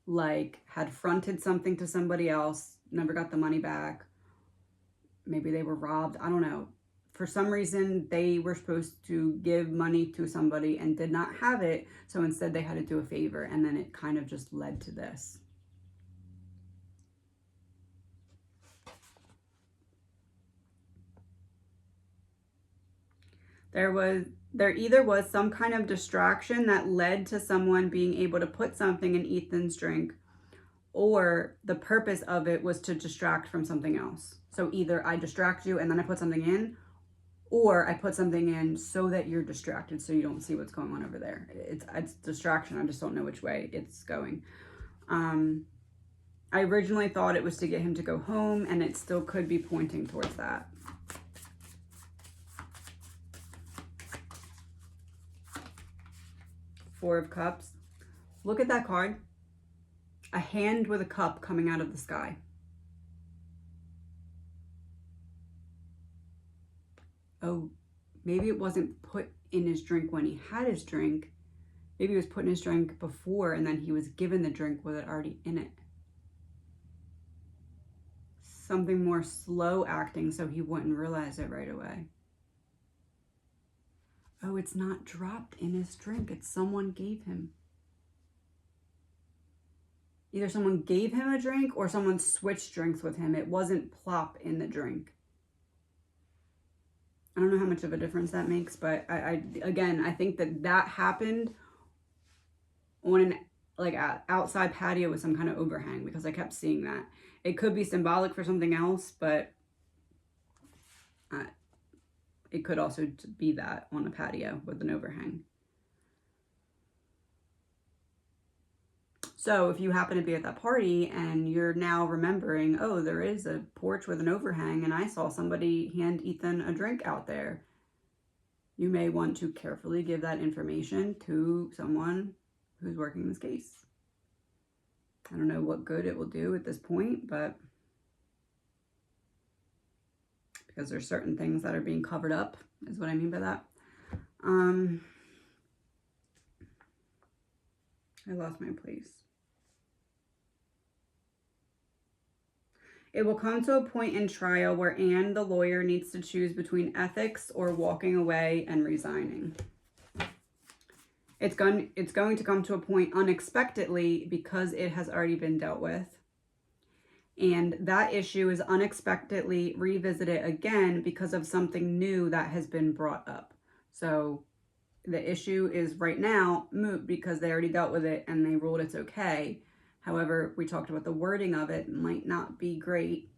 Like had fronted something to somebody else, never got the money back. Maybe they were robbed. I don't know. For some reason, they were supposed to give money to somebody and did not have it. So instead they had to do a favor, and then it kind of just led to this. There either was some kind of distraction that led to someone being able to put something in Ethan's drink, or the purpose of it was to distract from something else. So either I distract you and then I put something in, or I put something in so that you're distracted so you don't see what's going on over there. It's distraction. I just don't know which way it's going. I originally thought it was to get him to go home, and it still could be pointing towards that. Four of Cups. Look at that card. A hand with a cup coming out of the sky. Oh, maybe it wasn't put in his drink when he had his drink. Maybe he was put in his drink before, and then he was given the drink with it already in it. Something more slow acting so he wouldn't realize it right away. Oh, it's not dropped in his drink. It's someone gave him. Either someone gave him a drink or someone switched drinks with him. It wasn't plop in the drink. I don't know how much of a difference that makes, but again, I think that happened on an outside patio with some kind of overhang, because I kept seeing that. It could be symbolic for something else, but it could also be that on a patio with an overhang. So if you happen to be at that party and you're now remembering, oh, there is a porch with an overhang and I saw somebody hand Ethan a drink out there, you may want to carefully give that information to someone who's working this case. I don't know what good it will do at this point, but because there's certain things that are being covered up, is what I mean by that. I lost my place. It will come to a point in trial where Anne, the lawyer, needs to choose between ethics or walking away and resigning. It's going to come to a point unexpectedly because it has already been dealt with. And that issue is unexpectedly revisited again because of something new that has been brought up. So the issue is right now moot because they already dealt with it and they ruled it's okay. However, we talked about the wording of it might not be great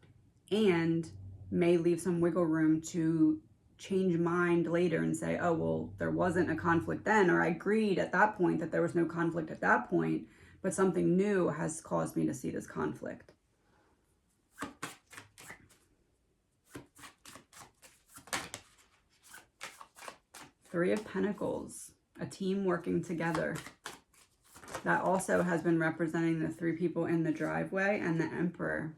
and may leave some wiggle room to change mind later and say, oh, well, there wasn't a conflict then, or I agreed at that point that there was no conflict at that point, but something new has caused me to see this conflict. Three of Pentacles, a team working together. That also has been representing the three people in the driveway and the Emperor.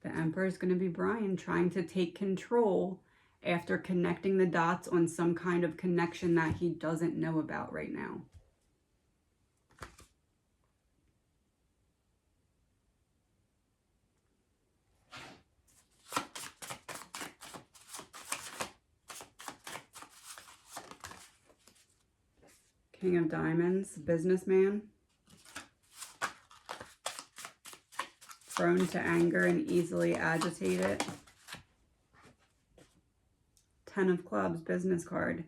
The Emperor is going to be Brian trying to take control after connecting the dots on some kind of connection that he doesn't know about right now. King of Diamonds, businessman. Prone to anger and easily agitated. Ten of Clubs, business card.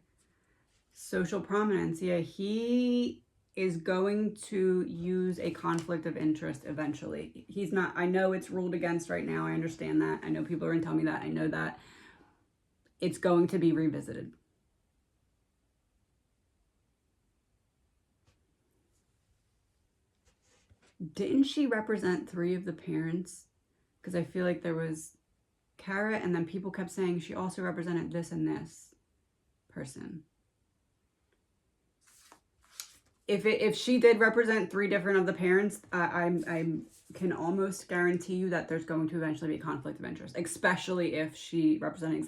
Social prominence. Yeah, he is going to use a conflict of interest eventually. He's not, I know it's ruled against right now. I understand that. I know people are going to tell me that. I know that. It's going to be revisited. Didn't she represent 3 of the parents? Because I feel like there was Kara, and then people kept saying she also represented this and this person. If she did represent 3 different of the parents, I can almost guarantee you that there's going to eventually be a conflict of interest, especially if she represented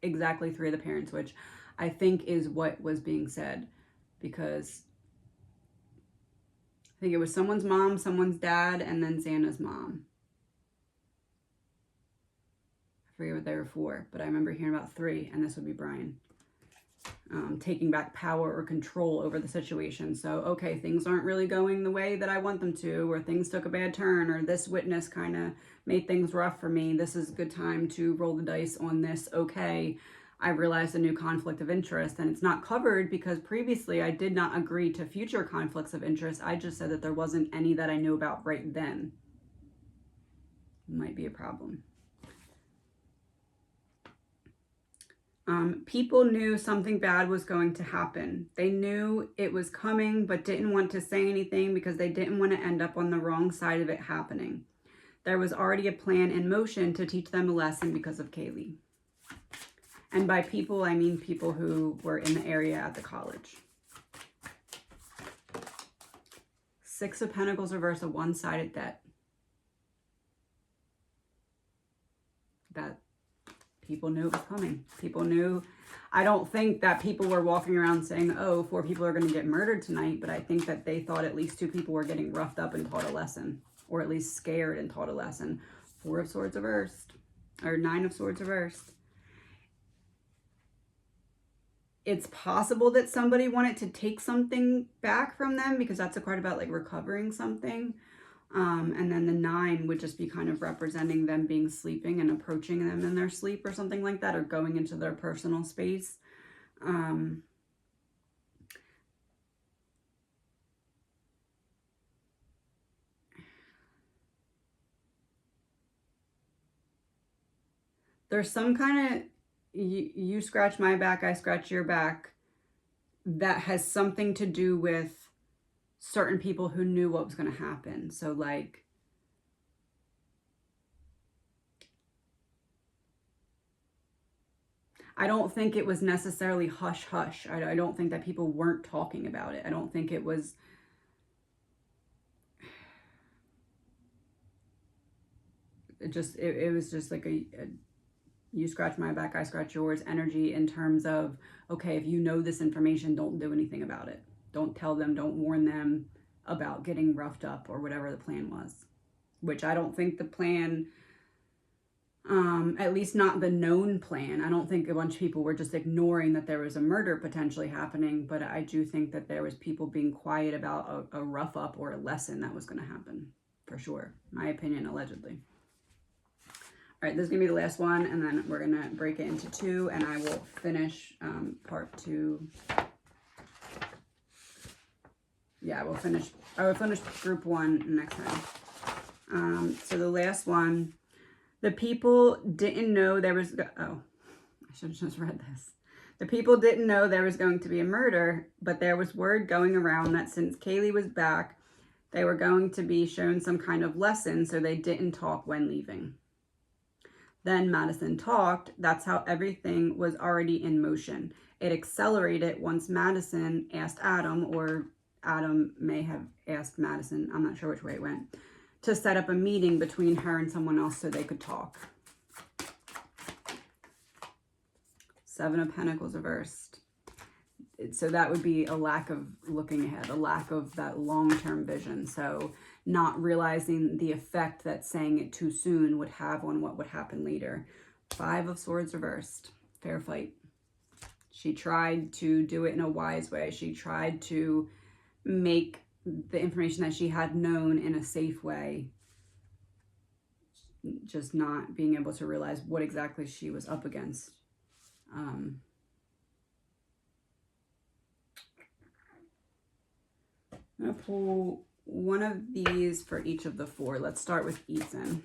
exactly 3 of the parents, which I think is what was being said, because I think it was someone's mom, someone's dad, and then Xana's mom. I forget what they were for, but I remember hearing about 3, and this would be Brian. Taking back power or control over the situation. So, okay, things aren't really going the way that I want them to, or things took a bad turn, or this witness kind of made things rough for me. This is a good time to roll the dice on this. Okay, I realized a new conflict of interest, and it's not covered because previously I did not agree to future conflicts of interest. I just said that there wasn't any that I knew about right then. Might be a problem. People knew something bad was going to happen. They knew it was coming, but didn't want to say anything because they didn't want to end up on the wrong side of it happening. There was already a plan in motion to teach them a lesson because of Kaylee. And by people, I mean people who were in the area at the college. 6 of Pentacles reverse, a one-sided debt. That people knew it was coming. People knew. I don't think that people were walking around saying, oh, 4 people are going to get murdered tonight, but I think that they thought at least 2 people were getting roughed up and taught a lesson, or at least scared and taught a lesson. 4 of Swords reversed, or 9 of Swords reversed. It's possible that somebody wanted to take something back from them, because that's a card about like recovering something. And then the 9 would just be kind of representing them being sleeping and approaching them in their sleep or something like that, or going into their personal space. There's some kind of, you scratch my back, I scratch your back, that has something to do with certain people who knew what was going to happen. So like, I don't think it was necessarily hush hush. I don't think that people weren't talking about it. I don't think it was, it was just like a you scratch my back, I scratch yours energy, in terms of, okay, if you know this information, don't do anything about it. Don't tell them, don't warn them about getting roughed up or whatever the plan was. Which I don't think the plan, at least not the known plan. I don't think a bunch of people were just ignoring that there was a murder potentially happening, but I do think that there was people being quiet about a rough up or a lesson that was going to happen, for sure. My opinion, allegedly. All right, this is going to be the last one, and then we're going to break it into 2, and I will finish part 2. Yeah, I will finish group 1 next time. So the last one, the people didn't know there was, oh, I should have just read this. The people didn't know there was going to be a murder, but there was word going around that since Kaylee was back, they were going to be shown some kind of lesson, so they didn't talk when leaving. Then Madison talked. That's how everything was already in motion. It accelerated once Madison asked Adam, or Adam may have asked Madison, I'm not sure which way it went, to set up a meeting between her and someone else so they could talk. 7 of Pentacles reversed. So that would be a lack of looking ahead, a lack of that long-term vision. So not realizing the effect that saying it too soon would have on what would happen later. 5 of Swords reversed. Fair fight. She tried to do it in a wise way. She tried to make the information that she had known in a safe way. Just not being able to realize what exactly she was up against. I'm going to pull one of these for each of the 4. Let's start with Ethan.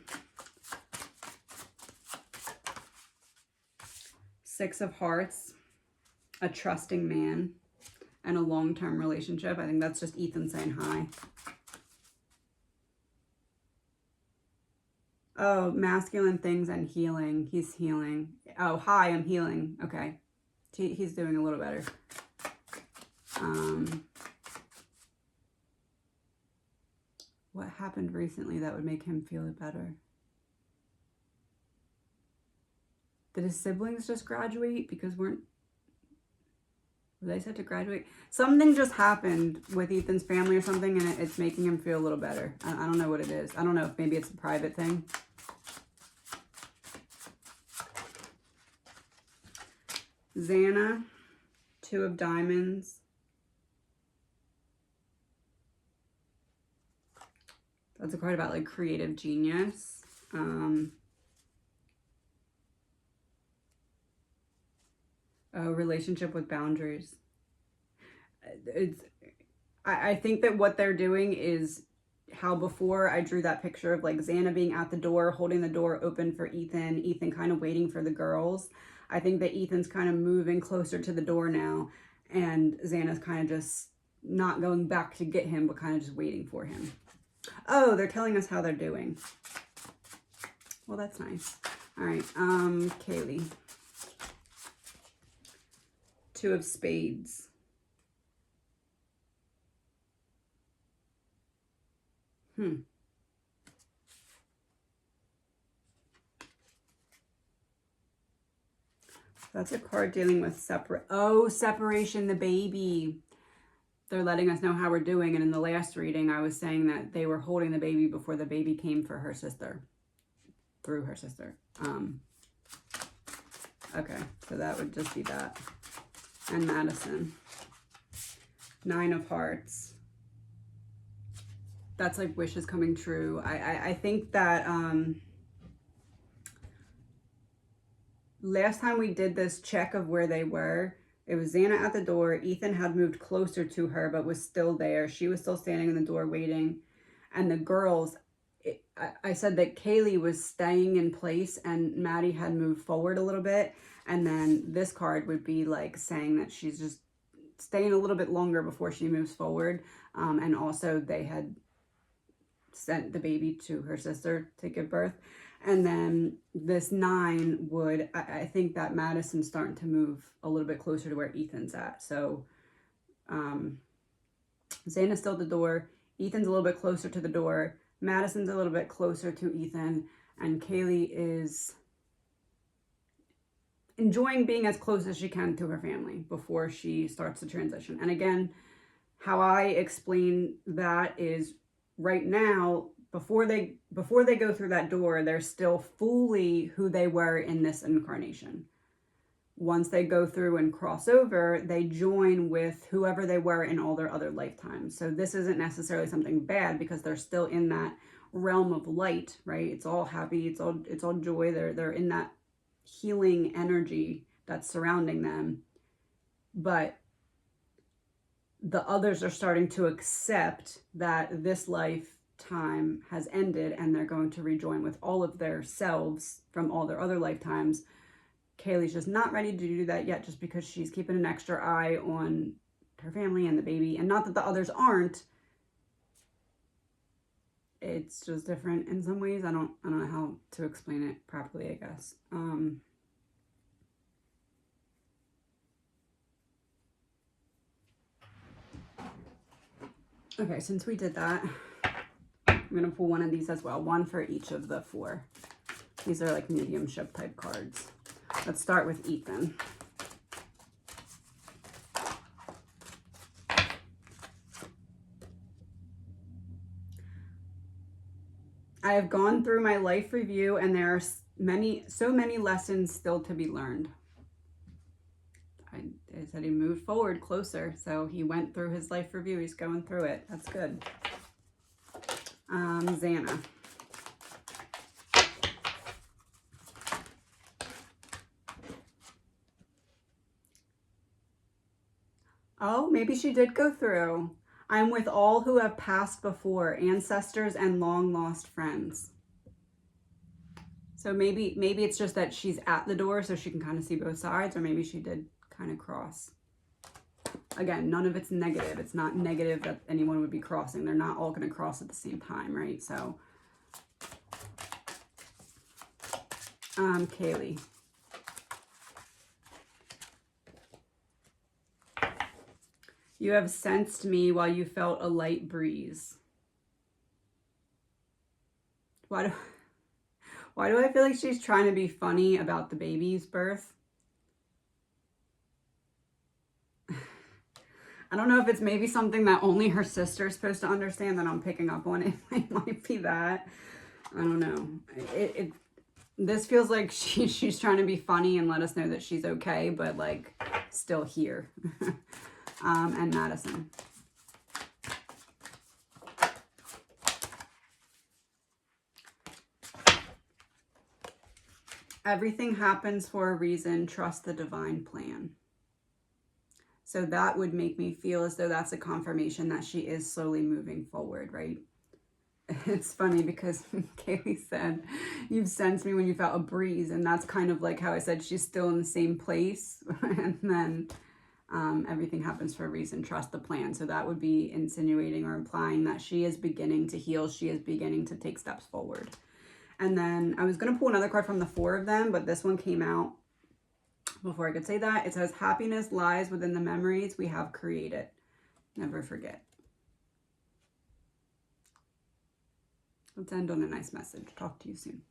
6 of Hearts, a trusting man, and a long-term relationship. I think that's just Ethan saying hi. Oh, masculine things and healing. He's healing. Oh, hi, I'm healing. Okay. He's doing a little better. What happened recently that would make him feel better? Did his siblings just graduate? Because were they set to graduate? Something just happened with Ethan's family or something, and it's making him feel a little better. I don't know what it is. I don't know if maybe it's a private thing. Xana, 2 of Diamonds. That's a card about like creative genius. A relationship with boundaries. I think that what they're doing is how before I drew that picture of like Xana being at the door, holding the door open for Ethan, Ethan kind of waiting for the girls. I think that Ethan's kind of moving closer to the door now, and Xana's kind of just not going back to get him, but kind of just waiting for him. Oh, they're telling us how they're doing. Well, that's nice. All right, Kaylee. 2 of Spades. That's a card dealing with separation, the baby. They're letting us know how we're doing. And in the last reading, I was saying that they were holding the baby before the baby came for her sister. Through her sister. Okay, so that would just be that. And Madison. 9 of Hearts. That's like wishes coming true. I think that last time we did this check of where they were, it was Xana at the door. Ethan had moved closer to her, but was still there. She was still standing in the door waiting. And the girls, I said that Kaylee was staying in place and Maddie had moved forward a little bit. And then this card would be like saying that she's just staying a little bit longer before she moves forward. And also they had sent the baby to her sister to give birth. And then this 9 would, I think that Madison's starting to move a little bit closer to where Ethan's at. So Xana's still at the door. Ethan's a little bit closer to the door. Madison's a little bit closer to Ethan. And Kaylee is enjoying being as close as she can to her family before she starts to transition. And again, how I explain that is right now, before they go through that door, they're still fully who they were in this incarnation. Once they go through and cross over, they join with whoever they were in all their other lifetimes. So this isn't necessarily something bad because they're still in that realm of light, right? It's all happy, it's all joy. They're in that healing energy that's surrounding them. But the others are starting to accept that this lifetime has ended and they're going to rejoin with all of their selves from all their other lifetimes. Kaylee's just not ready to do that yet, just because she's keeping an extra eye on her family and the baby. And not that the others aren't. It's just different in some ways. I don't know how to explain it properly, I guess. Okay, since we did that, I'm going to pull one of these as well. One for each of the 4. These are like mediumship type cards. Let's start with Ethan. I have gone through my life review and there are so many lessons still to be learned. I said he moved forward closer, so he went through his life review. He's going through it. That's good. Xana. Oh, maybe she did go through. I'm with all who have passed before, ancestors and long lost friends. So maybe it's just that she's at the door so she can kind of see both sides, or maybe she did kind of cross. Again, none of it's negative. It's not negative that anyone would be crossing. They're not all going to cross at the same time, right? So, Kaylee. You have sensed me while you felt a light breeze. Why do I feel like she's trying to be funny about the baby's birth? I don't know if it's maybe something that only her sister's supposed to understand that I'm picking up on. It might be that. I don't know. This feels like she's trying to be funny and let us know that she's okay, but like still here. And Madison. Everything happens for a reason. Trust the divine plan. So that would make me feel as though that's a confirmation that she is slowly moving forward, right? It's funny because Kaylee said, you've sensed me when you felt a breeze. And that's kind of like how I said she's still in the same place. And then everything happens for a reason. Trust the plan. So that would be insinuating or implying that she is beginning to heal. She is beginning to take steps forward. And then I was going to pull another card from the 4 of them, but this one came out before I could say that. It says, happiness lies within the memories we have created. Never forget. Let's end on a nice message. Talk to you soon.